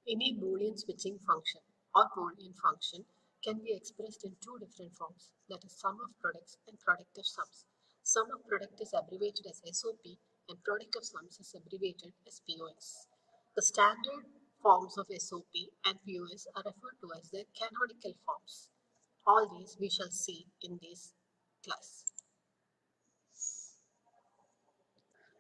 Any Boolean switching function or Boolean function can be expressed in two different forms, that is sum of products and product of sums. Sum of product is abbreviated as SOP and product of sums is abbreviated as POS. The standard forms of SOP and POS are referred to as their canonical forms. All these we shall see in this class.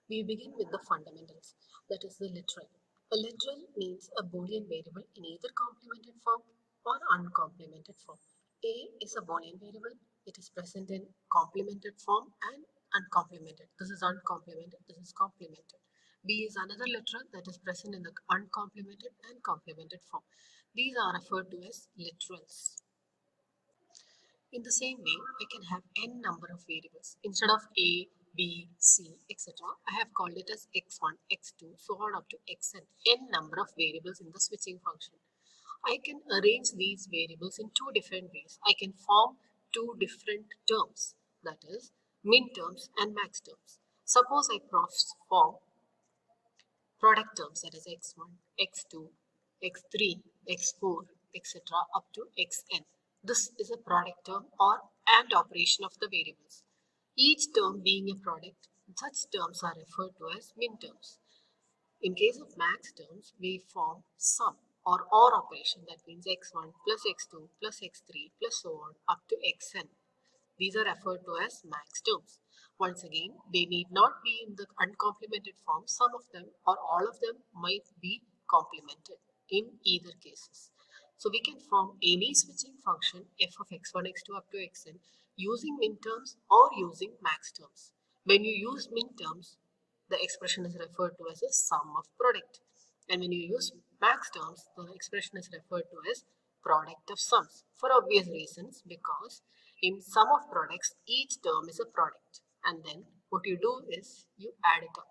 We begin with the fundamentals, that is the literal. A literal means a Boolean variable in either complemented form or uncomplemented form. A is a Boolean variable. It is present in complemented form and uncomplemented. This is uncomplemented, this is complemented. B is another literal that is present in the uncomplemented and complemented form. These are referred to as literals. In the same way, I can have n number of variables. Instead of a, b, c, etc., I have called it as x1, x2, so on up to xn, n number of variables in the switching function. I can arrange these variables in two different ways. I can form two different terms, that is, min terms and max terms. Suppose I form product terms, that is x1, x2, x3, x4, etc. up to xn. This is a product term or AND operation of the variables. Each term being a product, such terms are referred to as min terms. In case of max terms, we form sum or OR operation, that means x1 plus x2 plus x3 plus so on up to xn. These are referred to as max terms. Once again, they need not be in the uncomplemented form. Some of them or all of them might be complemented in either cases. So we can form any switching function f of x1, x2 up to xn using min terms or using max terms. When you use min terms, the expression is referred to as a sum of product. And when you use max terms, the expression is referred to as product of sums, for obvious reasons, because in sum of products, each term is a product, and then what you do is you add it up.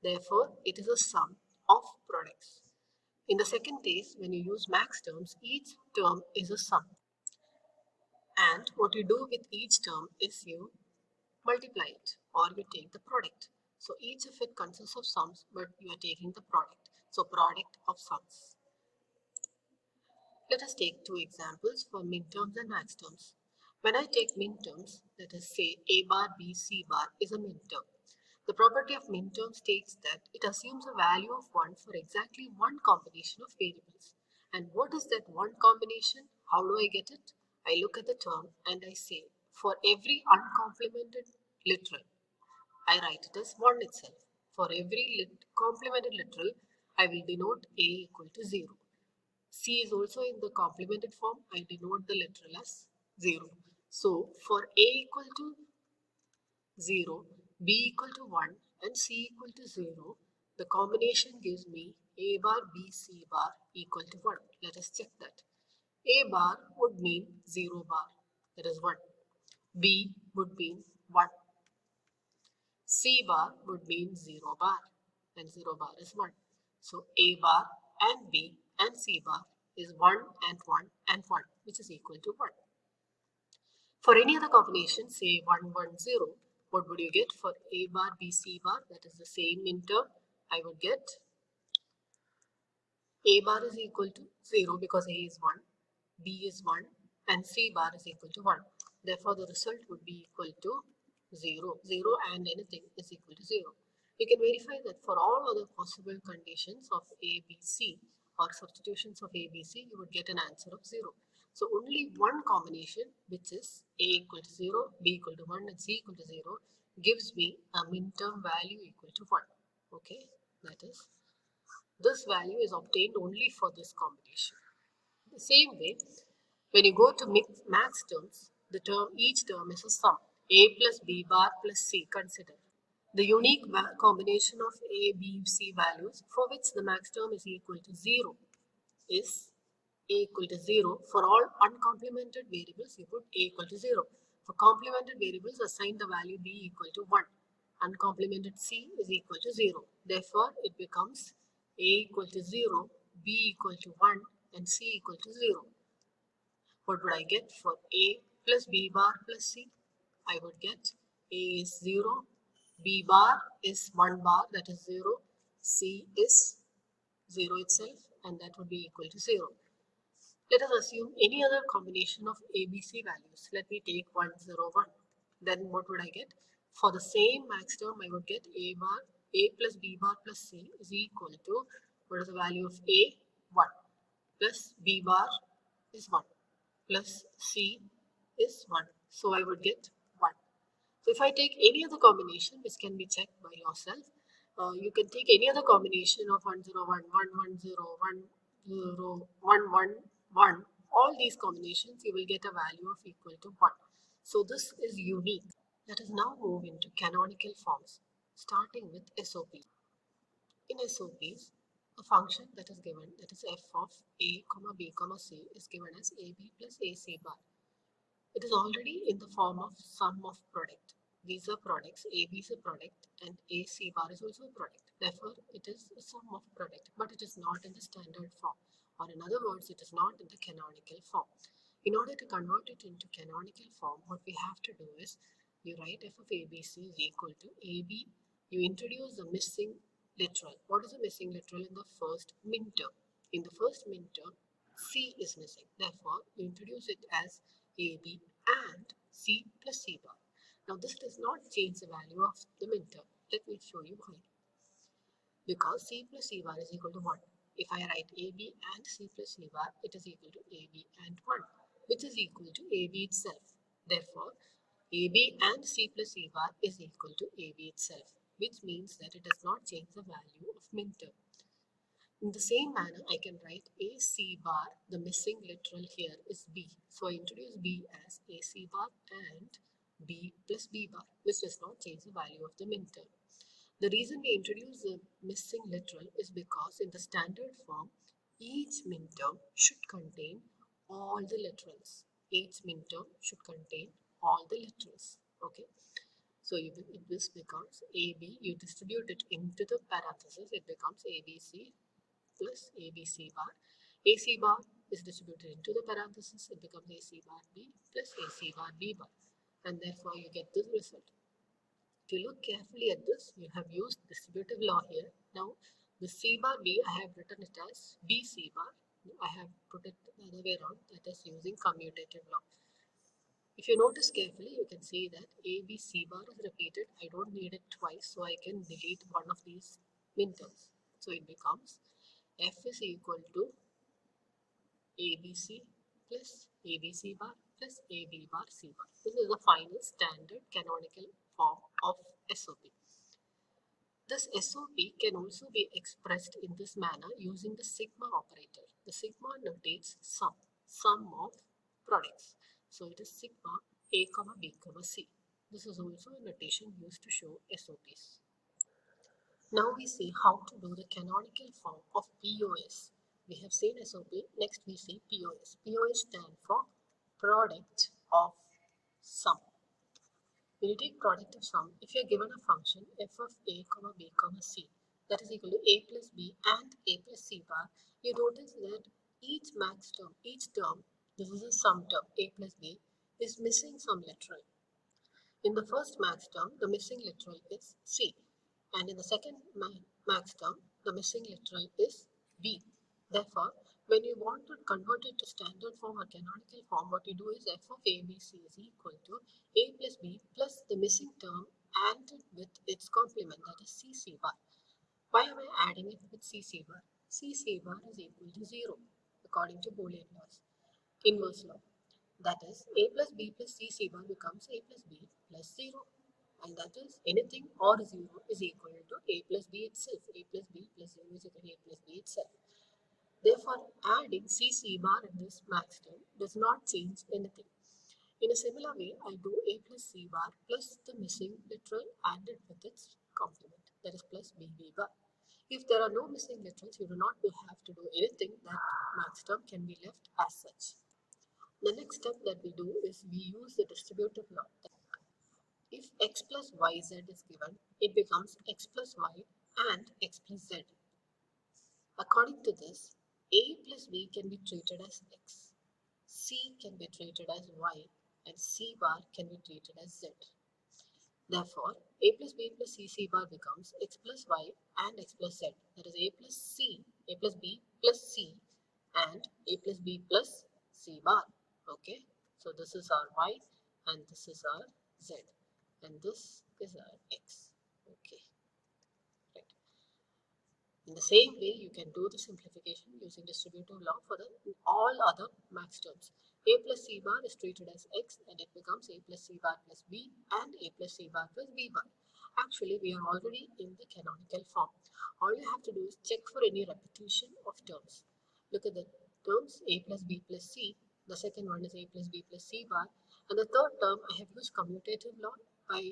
Therefore, it is a sum of products. In the second case, when you use max terms, each term is a sum, and what you do with each term is you multiply it or you take the product. So each of it consists of sums, but you are taking the product. So product of sums. Let us take two examples for min terms and max terms. When I take min terms, let us say a bar, b, c bar is a min term. The property of min term states that it assumes a value of 1 for exactly one combination of variables. And what is that one combination? How do I get it? I look at the term and I say for every uncomplemented literal, I write it as 1 itself. For every complemented literal, I will denote a equal to 0. C is also in the complemented form. I denote the literal as 0. So for A equal to 0, B equal to 1 and C equal to 0, the combination gives me A bar, B, C bar equal to 1. Let us check that. A bar would mean 0 bar, that is 1. B would mean 1. C bar would mean 0 bar, and 0 bar is 1. So A bar and B and C bar is 1 and 1 and 1, which is equal to 1. For any other combination, say 1, 1, 0, what would you get for A bar, B, C bar? That is the same min term. I would get A bar is equal to 0 because A is 1, B is 1, and C bar is equal to 1. Therefore, the result would be equal to 0. 0 and anything is equal to 0. You can verify that for all other possible conditions of A, B, C or substitutions of A, B, C, you would get an answer of 0. So only one combination, which is A equal to 0, B equal to 1 and C equal to 0, gives me a min term value equal to 1. Okay, that is, this value is obtained only for this combination. The same way, when you go to max terms, each term is a sum. A plus B bar plus C. Consider the unique combination of A, B, C values for which the max term is equal to 0 is A equal to 0. For all uncomplemented variables, you put A equal to 0. For complemented variables, assign the value B equal to 1. Uncomplemented C is equal to 0. Therefore, it becomes A equal to 0, B equal to 1 and C equal to 0. What would I get for A plus B bar plus C? I would get A is 0, B bar is 1 bar, that is 0, C is 0 itself, and that would be equal to 0. Let us assume any other combination of ABC values. Let me take 1, 0, 1. Then what would I get? For the same max term, I would get A plus B bar plus C is equal to, what is the value of A? 1, plus B bar is 1, plus C is 1. So I would get 1. So if I take any other combination, which can be checked by yourself, you can take any other combination of 1, 0, 1, 1, 1, 0, 1, 0, 1, 1, 1. All these combinations, you will get a value of equal to 1. So this is unique. Let us now move into canonical forms, starting with SOP. In SOPs, a function that is given, that is f of a, comma b, comma c, is given as ab plus ac bar. It is already in the form of sum of product. These are products, AB is a product and AC bar is also a product. Therefore, it is a sum of product, but it is not in the standard form. Or in other words, it is not in the canonical form. In order to convert it into canonical form, what we have to do is, you write f of ABC is equal to AB. You introduce the missing literal. What is the missing literal in the first min term? In the first min term, C is missing. Therefore, you introduce it as AB and C plus C bar. Now, this does not change the value of the min term. Let me show you why. Because C plus C bar is equal to 1. If I write AB and C plus C bar, it is equal to AB and 1, which is equal to AB itself. Therefore, AB and C plus C bar is equal to AB itself, which means that it does not change the value of min term. In the same manner, I can write AC bar, the missing literal here is B. So I introduce B as AC bar and B plus B bar, which does not change the value of the min term. The reason we introduce the missing literal is because in the standard form, each min term should contain all the literals. Each min term should contain all the literals. Okay. So this becomes AB, you distribute it into the parentheses, it becomes ABC plus ABC bar. AC bar is distributed into the parentheses, it becomes AC bar B plus AC bar B bar. And therefore you get this result. If you look carefully at this, you have used distributive law here. Now, the C bar B, I have written it as BC bar. I have put it the other way around, that is using commutative law. If you notice carefully, you can see that ABC bar is repeated. I don't need it twice, so I can delete one of these min terms. So it becomes F is equal to ABC plus ABC bar plus AB bar C bar. This is the final standard canonical form of SOP. This SOP can also be expressed in this manner using the sigma operator. The sigma notates sum of products. So it is sigma A, B, C. This is also a notation used to show SOPs. Now we see how to do the canonical form of POS. We have seen SOP, next we see POS. POS stands for product of sum. When you take product of sum, if you are given a function f of a, b, c that is equal to a plus b and a plus c bar, you notice that each term, this is a sum term, a plus b, is missing some literal. In the first max term, the missing literal is C. And in the second max term, the missing literal is B. Therefore, when you want to convert it to standard form or canonical form, what you do is f of ABC is equal to A plus B plus the missing term and with its complement, that is CC bar. Why am I adding it with CC bar? CC bar is equal to 0 according to Boolean laws, inverse law. That is, a plus b plus c bar becomes a plus b plus 0. And that is, anything or 0 is equal to a plus b itself. A plus b plus 0 is equal to a plus b itself. Therefore, adding c bar in this max term does not change anything. In a similar way, I do a plus c bar plus the missing literal added with its complement, that is plus bb bar. If there are no missing literals, you do not have to do anything. That max term can be left as such. The next step that we do is we use the distributive law. If x plus yz is given, it becomes x plus y and x plus z. According to this, a plus b can be treated as x, c can be treated as y, and c bar can be treated as z. Therefore, a plus b plus c bar becomes x plus y and x plus z. That is, a plus c A plus B plus C and A plus B plus C bar. Okay, so this is our Y and this is our Z and this is our X. Okay, right. In the same way, you can do the simplification using distributive law for all other max terms. A plus C bar is treated as X and it becomes A plus C bar plus B and A plus C bar plus B bar. Actually, we are already in the canonical form. All you have to do is check for any repetition of terms. Look at the terms A plus B plus C. The second one is A plus B plus C bar. And the third term, I have used commutative law by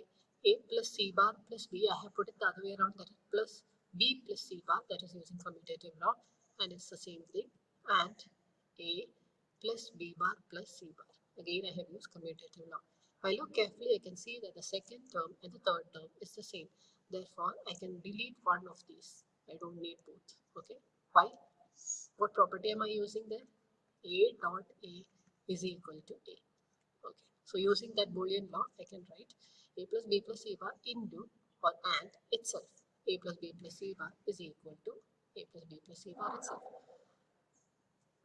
A plus C bar plus B. I have put it the other way around, that is plus B plus C bar, that is using commutative law, and it's the same thing. And A plus B bar plus C bar. Again, I have used commutative law. If I look carefully, I can see that the second term and the third term is the same. Therefore, I can delete one of these. I don't need both. Okay. Why? What property am I using there? A dot A is equal to A. Okay. So using that Boolean law, I can write A plus B plus C bar into or and itself. A plus B plus C bar is equal to A plus B plus C bar itself.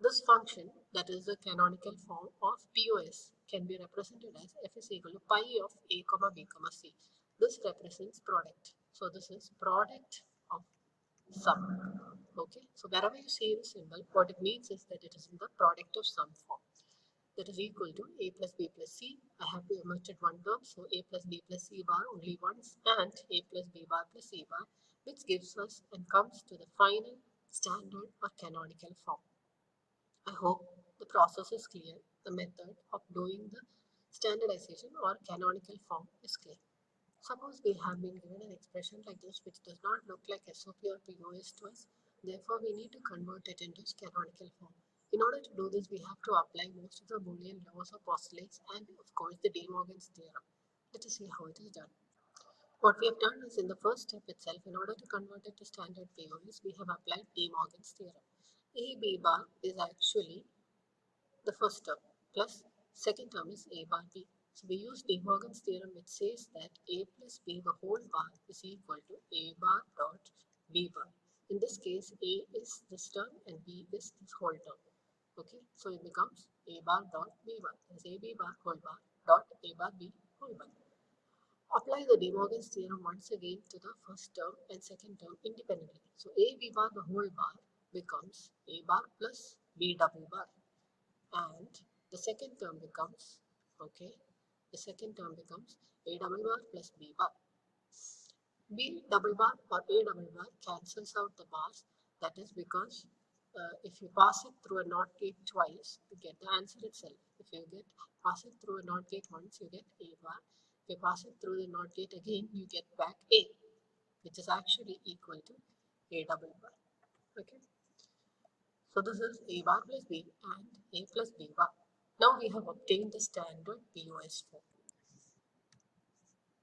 This function, that is the canonical form of POS, can be represented as f is equal to pi of a comma b comma c. This represents product. So this is product of sum. Okay. So wherever you see the symbol, what it means is that it is in the product of sum form. That is equal to a plus b plus c. I have to omitted one term, so a plus b plus c bar only once and a plus b bar plus c bar, which gives us and comes to the final standard or canonical form. I hope the process is clear. The method of doing the standardization or canonical form is clear. Suppose we have been given an expression like this which does not look like SOP or POS to us. Therefore, we need to convert it into its canonical form. In order to do this, we have to apply most of the Boolean laws or postulates and, of course, the De Morgan's theorem. Let us see how it is done. What we have done is in the first step itself, in order to convert it to standard POS, we have applied De Morgan's theorem. A B bar is actually the first term plus second term is a bar b. So we use De Morgan's theorem, which says that a plus b the whole bar is equal to a bar dot b bar. In this case, a is this term and b is this whole term. Okay, so it becomes a bar dot b bar. That is a b bar whole bar dot a bar b whole bar. Apply the De Morgan's theorem once again to the first term and second term independently. So a b bar the whole bar becomes a bar plus b double bar. And the second term becomes, okay, the second term becomes a double bar plus b bar. B double bar or a double bar cancels out the bars. That is because if you pass it through a NOT gate twice, you get the answer itself. If you pass it through a NOT gate once, you get a bar. If you pass it through the NOT gate again, you get back a, which is actually equal to a double bar. Okay. So this is a bar plus b and a plus b bar. Now we have obtained the standard POS form.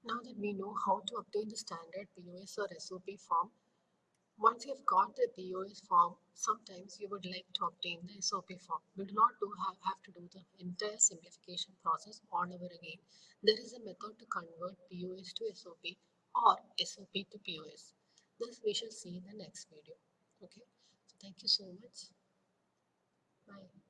Now that we know how to obtain the standard POS or SOP form, once you have got the POS form, sometimes you would like to obtain the SOP form. We do not have to do the entire simplification process all over again. There is a method to convert POS to SOP or SOP to POS. This we shall see in the next video. Okay. So thank you so much. Bye.